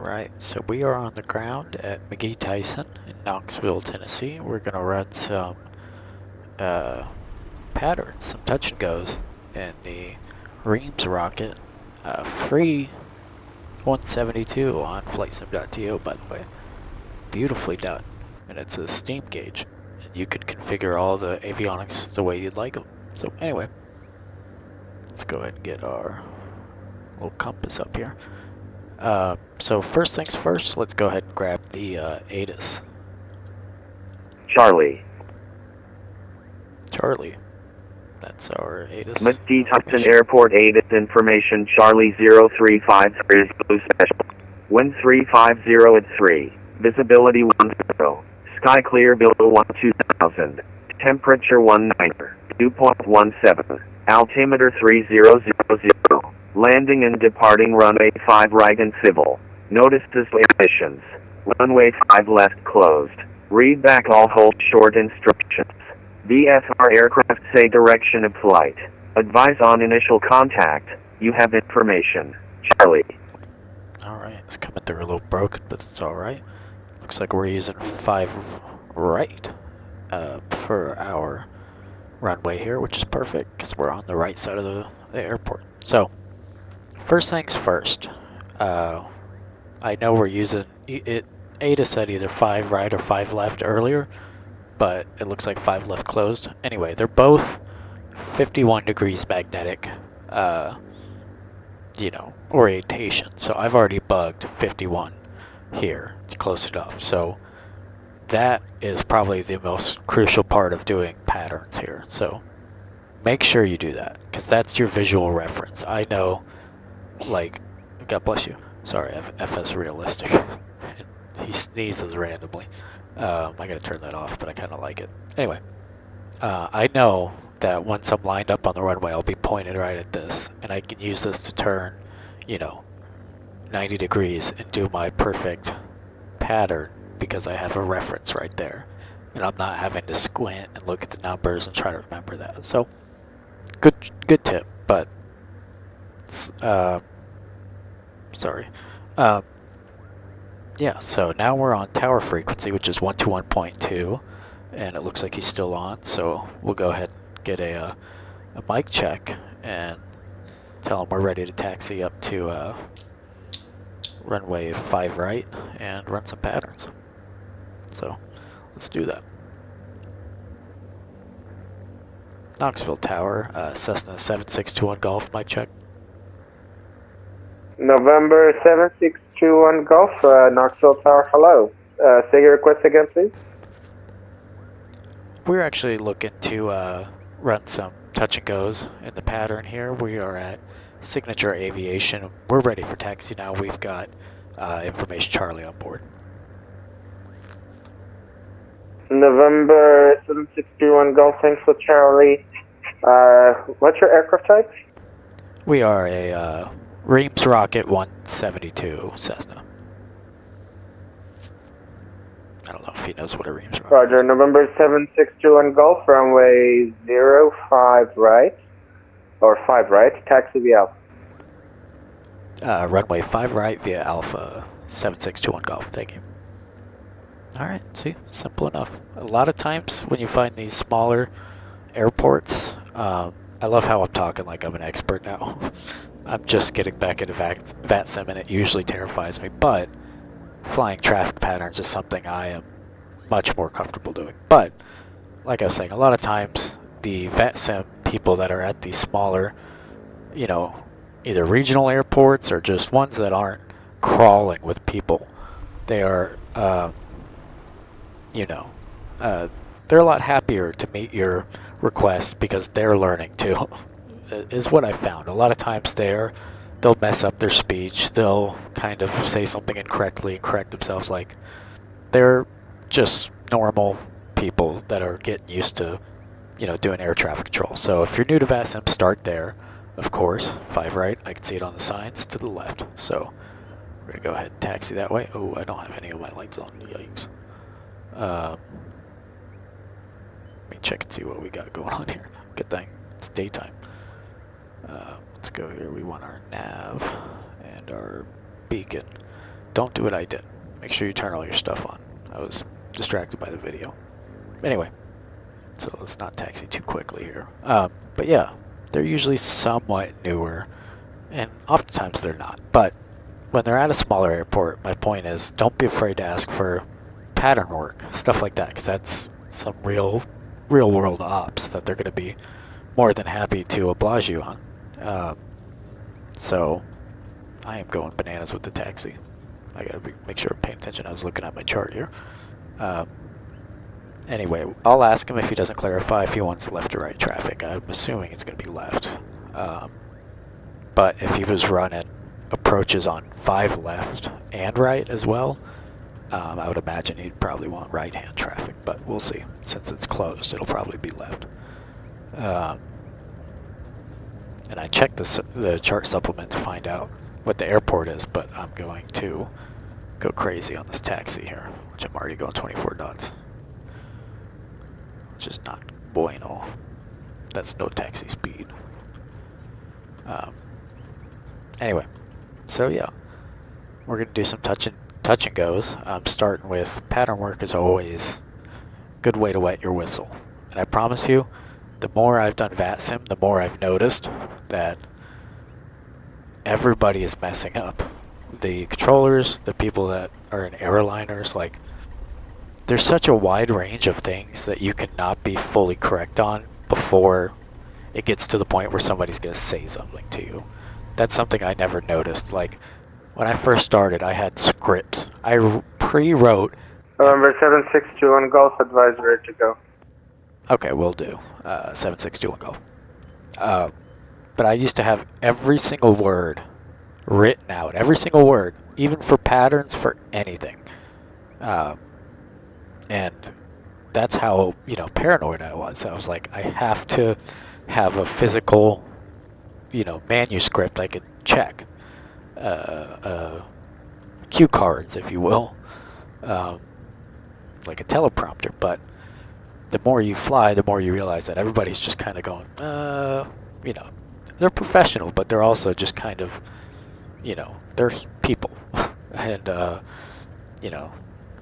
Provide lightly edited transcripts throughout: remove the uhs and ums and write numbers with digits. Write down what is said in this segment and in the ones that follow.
Alright, so we are on the ground at McGee Tyson in Knoxville, Tennessee. We're going to run some patterns, some touch and goes in the Reams rocket. Free 172 on flightsim.to, by the way. Beautifully done. And it's a steam gauge. And you can configure all the avionics the way you'd like them. So anyway, let's go ahead and get our little compass up here. So first things first, let's go ahead and grab the ATIS. Charlie. That's our ATIS. McGee Tyson Airport ATIS information. Charlie 0353 is blue special. Wind 350 at 3. Visibility 10. Sky clear below 2000. Temperature 19. 2.17. Altimeter 3000. Landing and departing runway 5 right and civil. Notice display emissions. Runway 5 left closed. Read back all hold short instructions. VFR aircraft say direction of flight. Advise on initial contact. You have information. Charlie. Alright, it's coming through a little broken, but it's alright. Looks like we're using 5 right for our runway here, which is perfect because we're on the right side of the airport. So, first things first, I know we're using it. ATIS said either 5 right or 5 left earlier, but it looks like 5 left closed. Anyway, they're both 51 degrees magnetic, orientation. So I've already bugged 51 here. It's close enough. So that is probably the most crucial part of doing patterns here. So make sure you do that because that's your visual reference. I know, like, God bless you. Sorry, FS realistic. He sneezes randomly. I gotta turn that off, but I kind of like it. Anyway, I know that once I'm lined up on the runway, I'll be pointed right at this, and I can use this to turn, 90 degrees and do my perfect pattern because I have a reference right there, and I'm not having to squint and look at the numbers and try to remember that. So, good tip, but sorry. Yeah, so now we're on tower frequency, which is 121.2, and it looks like he's still on, so we'll go ahead and get a mic check and tell him we're ready to taxi up to runway 5 right and run some patterns. So, let's do that. Knoxville Tower, Cessna 7621 Golf, mic check. November 7621 Golf, Knoxville Tower, hello. Say your request again, please. We're actually looking to run some touch and goes in the pattern here. We are at Signature Aviation. We're ready for taxi now. We've got information Charlie on board. November 7621 Golf, thanks for Charlie. What's your aircraft type? We are a Reams Rocket 172 Cessna. I don't know if he knows what a Reams Rocket Roger, is. November 7621 Golf, runway 05 right, or 5 right, taxi via Alpha. Runway 5 right via Alpha 7621 Golf, thank you. Alright, see, simple enough. A lot of times when you find these smaller airports, I love how I'm talking like I'm an expert now. I'm just getting back into VATSIM and it usually terrifies me, but flying traffic patterns is something I am much more comfortable doing. But, like I was saying, a lot of times the VATSIM people that are at these smaller, either regional airports or just ones that aren't crawling with people, they are, they're a lot happier to meet your request because they're learning too, is what I found. A lot of times they'll mess up their speech, they'll kind of say something incorrectly and correct themselves. Like, they're just normal people that are getting used to, doing air traffic control. So if you're new to VATSIM, start there, of course. 5 right, I can see it on the signs, to the left. So we're going to go ahead and taxi that way. Oh, I don't have any of my lights on, yikes. Let me check and see what we got going on here. Good thing it's daytime. Let's go here. We want our nav and our beacon. don't do what I did. Make sure you turn all your stuff on. I was distracted by the video. Anyway, so let's not taxi too quickly here. But yeah, they're usually somewhat newer, and oftentimes they're not. But when they're at a smaller airport, my point is don't be afraid to ask for pattern work, stuff like that, because that's some real world ops that they're going to be more than happy to oblige you on. So I am going bananas with the taxi. I gotta make sure I'm paying attention. I was looking at my chart here. Anyway, I'll ask him if he doesn't clarify if he wants left or right traffic. I'm assuming it's going to be left. But if he was running approaches on 5 left and right as well, I would imagine he'd probably want right-hand traffic, but we'll see. Since it's closed, it'll probably be left. And I checked the chart supplement to find out what the airport is, but I'm going to go crazy on this taxi here, which I'm already going 24 knots. Which is not bueno. That's no taxi speed. Anyway, so yeah, we're gonna do some touch and goes. I'm starting with pattern work as always. Good way to wet your whistle. And I promise you, the more I've done VATSIM, the more I've noticed that everybody is messing up. The controllers, the people that are in airliners, like, there's such a wide range of things that you cannot be fully correct on before it gets to the point where somebody's going to say something to you. That's something I never noticed. Like, when I first started, I had scripts. I pre-wrote... November 7621 Golf, advisory to go. Okay, will do. 7621 Golf. But I used to have every single word written out. Every single word. Even for patterns, for anything. And that's how, paranoid I was. I was like, I have to have a physical, manuscript I could check. Cue cards, if you will. Like a teleprompter. But the more you fly, the more you realize that everybody's just kind of going, they're professional, but they're also just kind of, they're people. And,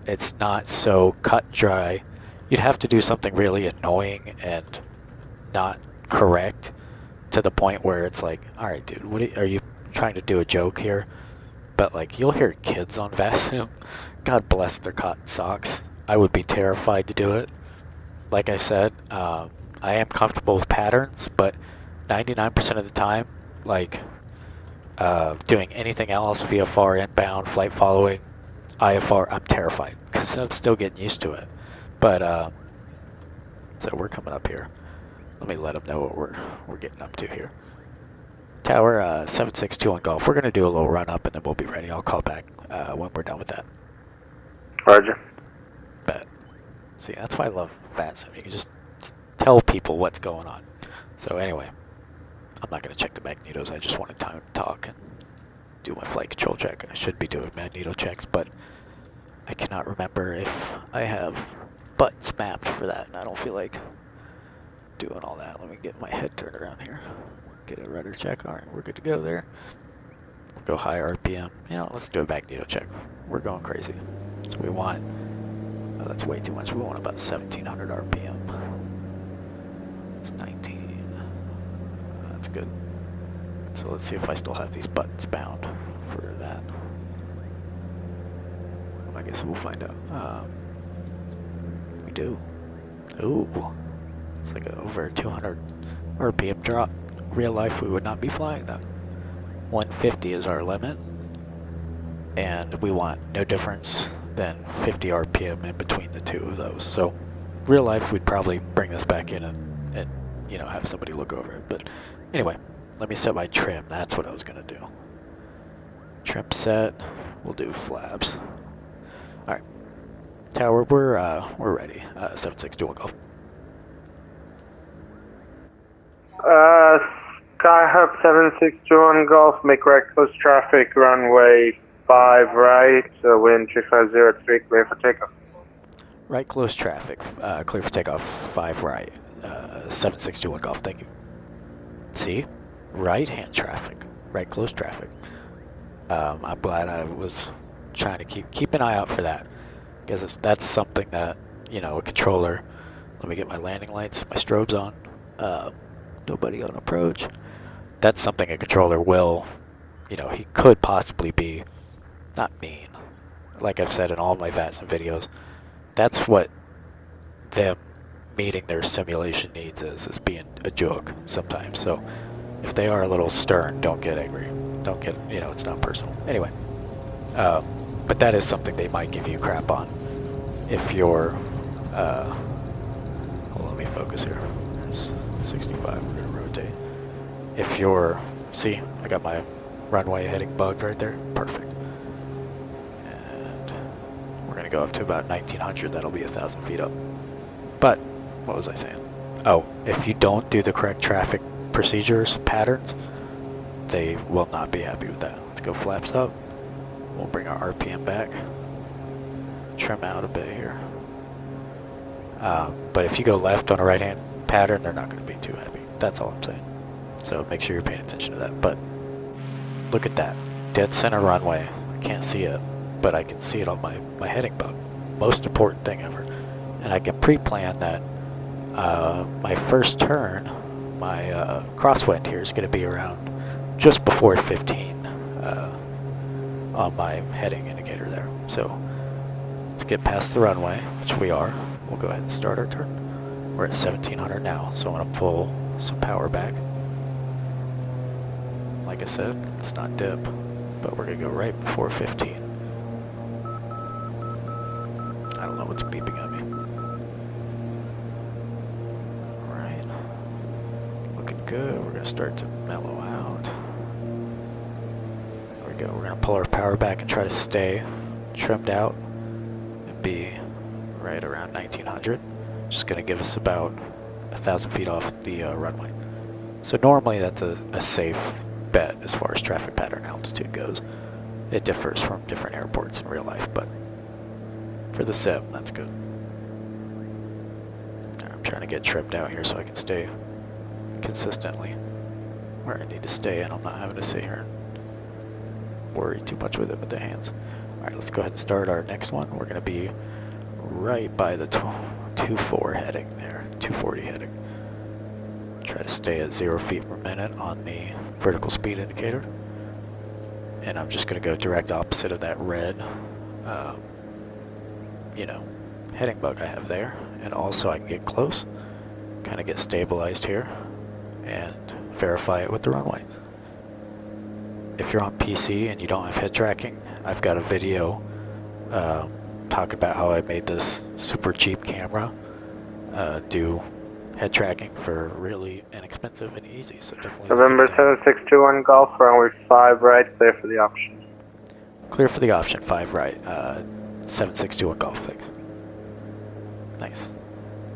it's not so cut and dry. You'd have to do something really annoying and not correct to the point where it's like, all right, dude, are you trying to do a joke here? But like, you'll hear kids on VATSIM. God bless their cotton socks. I would be terrified to do it. Like I said, I am comfortable with patterns, but 99% of the time, like doing anything else, VFR, inbound, flight following, IFR, I'm terrified because I'm still getting used to it. But so we're coming up here. Let me let them know what we're getting up to here. Tower 7621 Golf. We're gonna do a little run up and then we'll be ready. I'll call back when we're done with that. Roger. Bet. See, that's why I love VATSIM. You can just tell people what's going on. So anyway, I'm not gonna check the magnetos. I just wanted time to talk and do my flight control check. I should be doing magneto checks, but I cannot remember if I have buttons mapped for that, and I don't feel like doing all that. Let me get my head turned around here. Get a rudder check. All right, we're good to go there. We'll go high RPM. Let's do a magneto check. We're going crazy. So we want, that's way too much. We want about 1700 RPM. It's 19. That's good. So let's see if I still have these buttons bound for that. I guess we'll find out. We do. Ooh. It's like over 200 RPM drop. Real life, we would not be flying that. 150 is our limit. And we want no difference than 50 RPM in between the two of those. So real life, we'd probably bring this back in and have somebody look over it. But anyway, let me set my trim. That's what I was going to do. Trim set. We'll do flaps. All right. Tower, we're ready. 7621 Golf. Skyhawk 7621 Golf, make right close traffic, runway 5 right, wind 3503, clear for takeoff. Right close traffic, clear for takeoff, 5 right, 7621 Golf, thank you. See? Right hand traffic, right close traffic. I'm glad I was trying to keep an eye out for that, because that's something that, you know, a controller. Let me get my landing lights, my strobes on. Nobody on approach. That's something a controller will, you know, he could possibly be not mean. Like I've said in all my VATSIM videos, that's what them meeting their simulation needs is being a joke sometimes. So if they are a little stern, don't get angry. Don't get, you know, it's not personal. Anyway, but that is something they might give you crap on if you're, well, let me focus here. There's 65, we're gonna rotate. If you're, see, I got my runway heading bugged right there, perfect. And we're gonna go up to about 1900, that'll be 1,000 feet up. But, what was I saying? Oh, if you don't do the correct traffic procedures, patterns, they will not be happy with that. Let's go flaps up. We'll bring our RPM back. Trim out a bit here. But if you go left on a right-hand pattern, they're not going to be too happy. That's all I'm saying. So make sure you're paying attention to that. But look at that. Dead center runway. I can't see it, but I can see it on my heading bug. Most important thing ever. And I can pre-plan that my first turn, my crosswind here is going to be around just before 15 on my heading indicator there. So let's get past the runway, which we are. We'll go ahead and start our turn. We're at 1700 now, so I'm going to pull some power back. Like I said, it's not dip, but we're going to go right before 15. I don't know what's beeping at me. Alright. Looking good. We're going to start to mellow out. There we go. We're going to pull our power back and try to stay trimmed out and be right around 1900. Just going to give us about 1,000 feet off the runway. So normally that's a safe bet as far as traffic pattern altitude goes. It differs from different airports in real life, but for the sim, that's good. I'm trying to get trimmed out here so I can stay consistently where I need to stay, and I'm not having to sit here and worry too much with it with the hands. Alright, let's go ahead and start our next one. We're going to be right by the 2.4 heading there, 240 heading. Try to stay at 0 feet per minute on the vertical speed indicator. And I'm just going to go direct opposite of that red, you know, heading bug I have there. And also I can get close, kind of get stabilized here, and verify it with the runway. If you're on PC and you don't have head tracking, I've got a video talking about how I made this super cheap camera do head tracking for really inexpensive and easy. So definitely. November 7621 Golf, runway 5 right, clear for the option. Clear for the option, 5 right. 7621 Golf, thanks. Nice.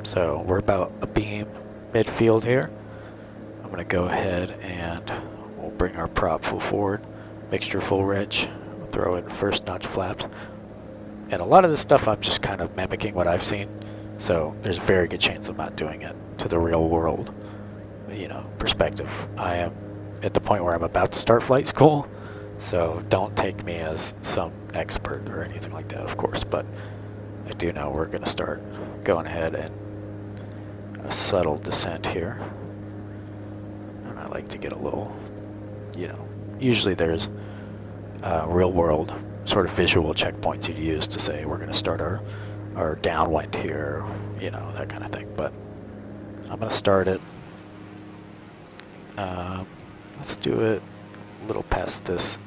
So we're about a beam midfield here. I'm going to go ahead and we'll bring our prop full forward, mixture full reg, we'll throw in first notch flaps. And a lot of this stuff I'm just kind of mimicking what I've seen, so there's a very good chance I'm not doing it to the real world, you know, perspective. I am at the point where I'm about to start flight school, so don't take me as some expert or anything like that, of course, but I do know we're going to start going ahead and a subtle descent here. And I like to get a little, you know, usually there's real world sort of visual checkpoints you'd use to say we're going to start our downwind here, you know, that kind of thing. But I'm going to start it. Let's do it a little past this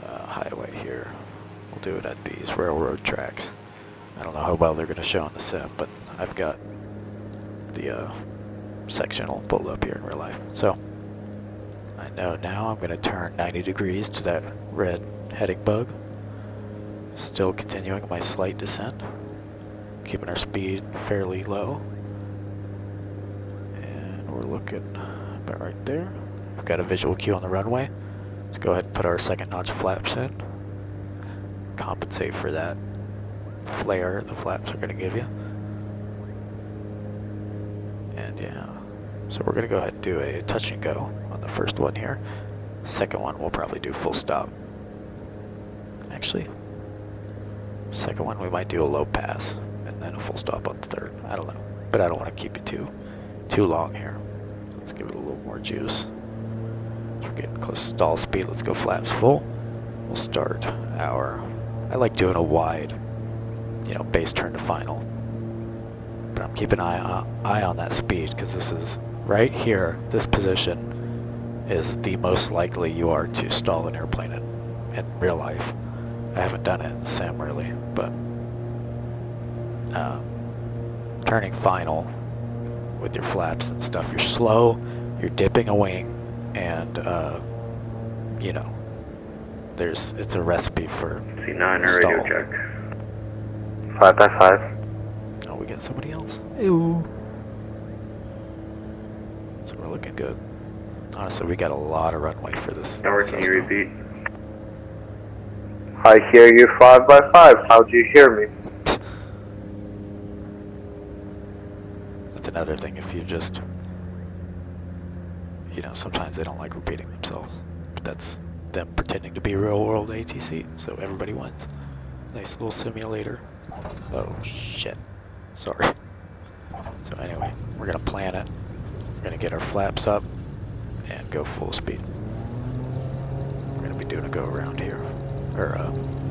highway here. We'll do it at these railroad tracks. I don't know how well they're going to show on the sim, but I've got the sectional pulled up here in real life. So I know now I'm going to turn 90 degrees to that red heading bug. Still continuing my slight descent, keeping our speed fairly low. And we're looking about right there. We've got a visual cue on the runway. Let's go ahead and put our second notch flaps in. Compensate for that flare the flaps are going to give you. And yeah, so we're going to go ahead and do a touch and go on the first one here. Second one we'll probably do full stop. Actually, second one we might do a low pass and then a full stop on the third. I don't know, but I don't want to keep it too long here. Let's give it a little more juice. We're getting close to stall speed. Let's go flaps full. We'll start our. I like doing a wide, base turn to final. But I'm keeping an eye on that speed because this is right here. This position is the most likely you are to stall an airplane in real life. I haven't done it in sim really, but turning final with your flaps and stuff, you're slow, you're dipping a wing, and it's a recipe for C9 stall. radio check. 5 by 5. Oh, we got somebody else. Ew. So we're looking good. Honestly, we got a lot of runway for this. Tower, can you Cessna. repeat? I hear you 5 by 5. How do you hear me? That's another thing. If you just, sometimes they don't like repeating themselves. But that's them pretending to be real world ATC, so everybody wins. Nice little simulator. Oh shit. Sorry. So anyway, we're gonna plan it. We're gonna get our flaps up and go full speed. We're gonna be doing a go around here. Or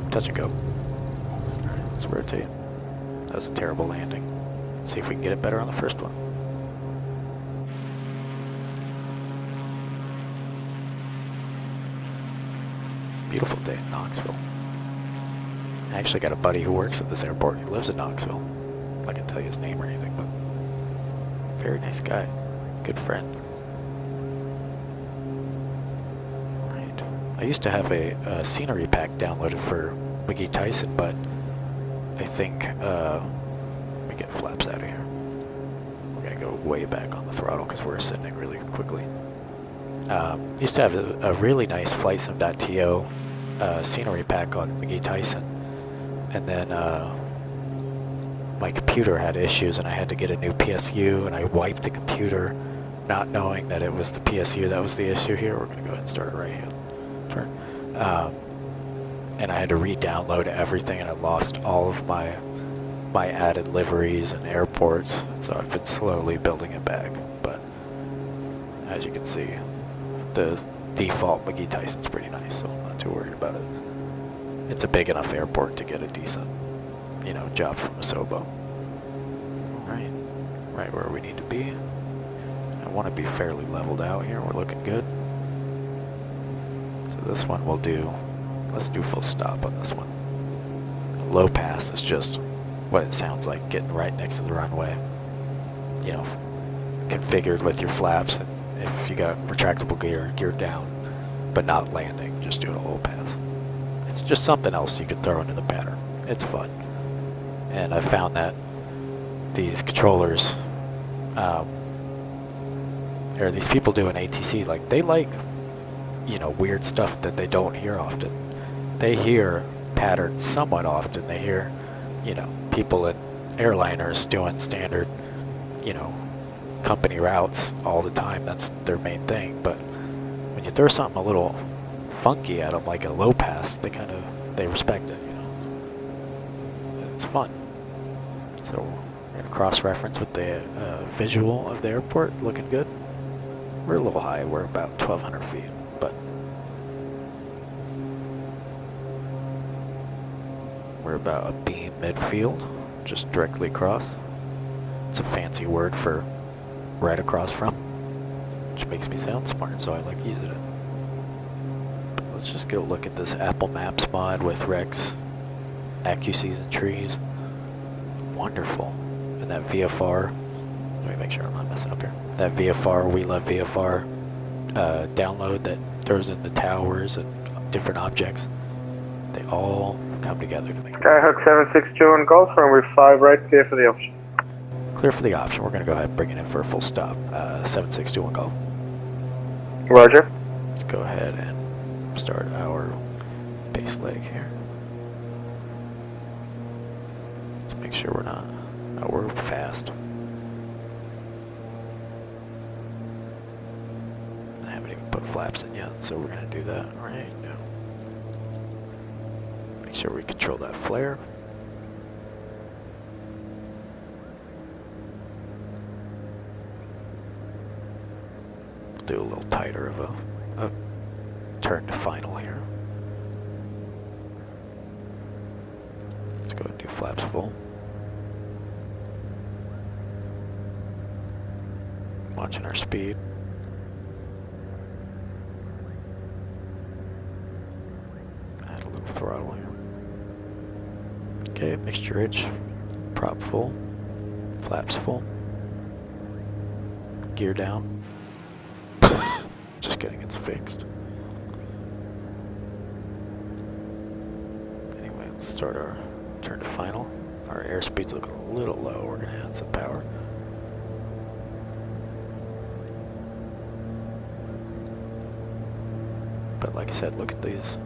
touch and go. Alright, let's rotate. That was a terrible landing. See if we can get it better on the first one. Beautiful day in Knoxville. I actually got a buddy who works at this airport. He lives in Knoxville. I can tell you his name or anything, but very nice guy. Good friend. Right. I used to have a scenery pack downloaded for McGee Tyson, but I think let me get flaps out of here. We're gonna go way back on the throttle because we're ascending really quickly. Used to have a really nice FlightSim.to scenery pack on McGee Tyson, and then my computer had issues and I had to get a new PSU, and I wiped the computer not knowing that it was the PSU that was the issue here. We're gonna go ahead and start a right hand turn. And I had to re-download everything, and I lost all of my added liveries and airports, so I've been slowly building it back. But as you can see, the default McGee Tyson's pretty nice, so I'm not too worried about it. It's a big enough airport to get a decent, job from a Sobo. Right where we need to be. I want to be fairly leveled out here. We're looking good. So this one we'll do. Let's do full stop on this one. Low pass is just what it sounds like, getting right next to the runway. Configured with your flaps, and if you got retractable gear down, but not landing, just doing a low pass. It's just something else you could throw into the pattern. It's fun. And I found that these controllers, or these people doing ATC, they like, weird stuff that they don't hear often. They hear patterns somewhat often. They hear, people in airliners doing standard, company routes all the time. That's their main thing. But when you throw something a little funky at them, like a low pass, they respect it, It's fun. So we're gonna cross-reference with the visual of the airport, looking good. We're a little high. We're about 1,200 feet, but we're about a beam midfield, just directly across. It's a fancy word for right across from, which makes me sound smart, so I like using it. But let's just get a look at this Apple Maps mod with Rex, AccuSees and trees. Wonderful. And that VFR, let me make sure I'm not messing up here. That VFR, We Love VFR download that throws in the towers and different objects. They all come together to make it. Skyhawk 762 Golf, runway 5 right, clear for the option. Clear for the option. We're going to go ahead and bring it in for a full stop. 7621 Golf. Roger. Let's go ahead and start our base leg here. Let's make sure we're not. Oh, we're fast. I haven't even put flaps in yet, so we're going to do that right now. Make sure we control that flare. Do a little tighter of a turn to final here. Let's go and do flaps full. Watching our speed. Add a little throttle here. Okay, mixture rich, prop full, flaps full, gear down. Just kidding, it's fixed. Anyway, let's start our turn to final. Our airspeed's looking a little low. We're gonna add some power. But like I said, look at these.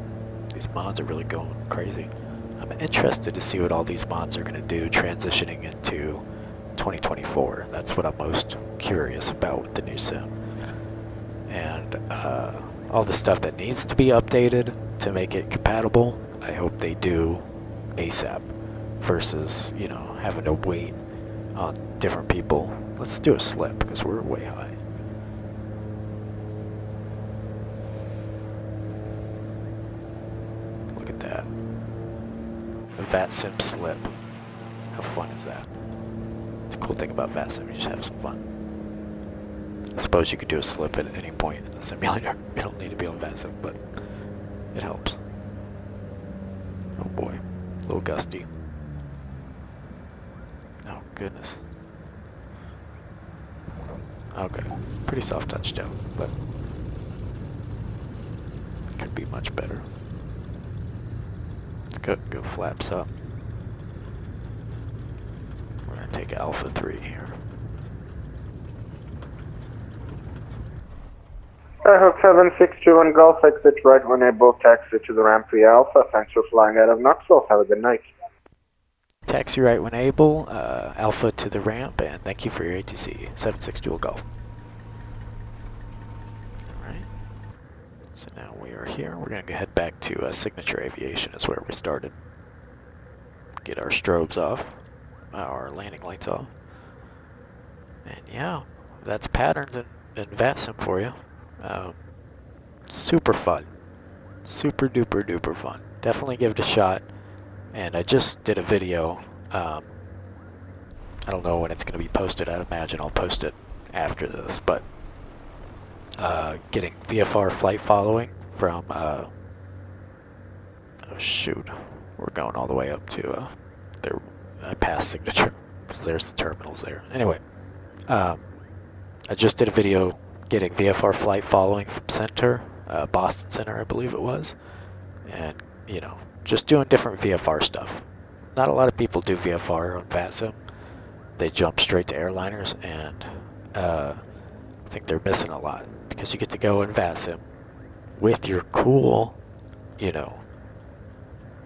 These mods are really going crazy. I'm interested to see what all these mods are gonna do transitioning into 2024. That's what I'm most curious about with the new sim. And all the stuff that needs to be updated to make it compatible, I hope they do ASAP versus, you know, having to wait on different people. Let's do a slip because we're way high. Look at that. The VATSIM slip. How fun is that? It's a cool thing about VATSIM, you just have some fun. I suppose you could do a slip at any point in the simulator. You don't need to be on VATSIM, but it helps. Oh boy, a little gusty. Oh goodness. Okay, pretty soft touchdown, but could be much better. Let's go flaps up. We're gonna take Alpha 3 here. I hope 7621 Golf, exit right when able, taxi to the ramp via Alpha. Thanks for flying out of Knoxville. Have a good night. Taxi right when able, Alpha to the ramp, and thank you for your ATC, 76 Dual Golf. Alright, so now we are here. We're going to head back to Signature Aviation is where we started. Get our strobes off, our landing lights off. And yeah, that's patterns in VATSIM for you. Super fun. Super duper duper fun. Definitely give it a shot. And I just did a video. I don't know when it's going to be posted. I'd imagine I'll post it after this. But getting VFR flight following from... oh shoot. We're going all the way up to... I passed Signature. Because there's the terminals there. Anyway. I just did a video getting VFR flight following from Center. Boston Center, I believe it was. And, you know, just doing different VFR stuff. Not a lot of people do VFR on VATSIM. They jump straight to airliners, and I think they're missing a lot. Because you get to go in VATSIM with your cool, you know,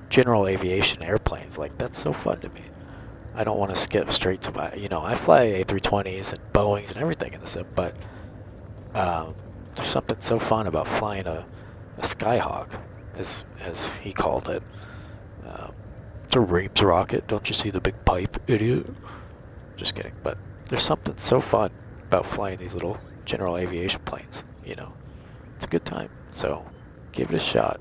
general aviation airplanes. Like, that's so fun to me. I don't want to skip straight to my, you know, I fly A320s and Boeings and everything in the sim, but there's something so fun about flying a Skyhawk, as he called it. It's a Rapes rocket. Don't you see the big pipe, idiot? Just kidding. But there's something so fun about flying these little general aviation planes. You know, it's a good time. So give it a shot.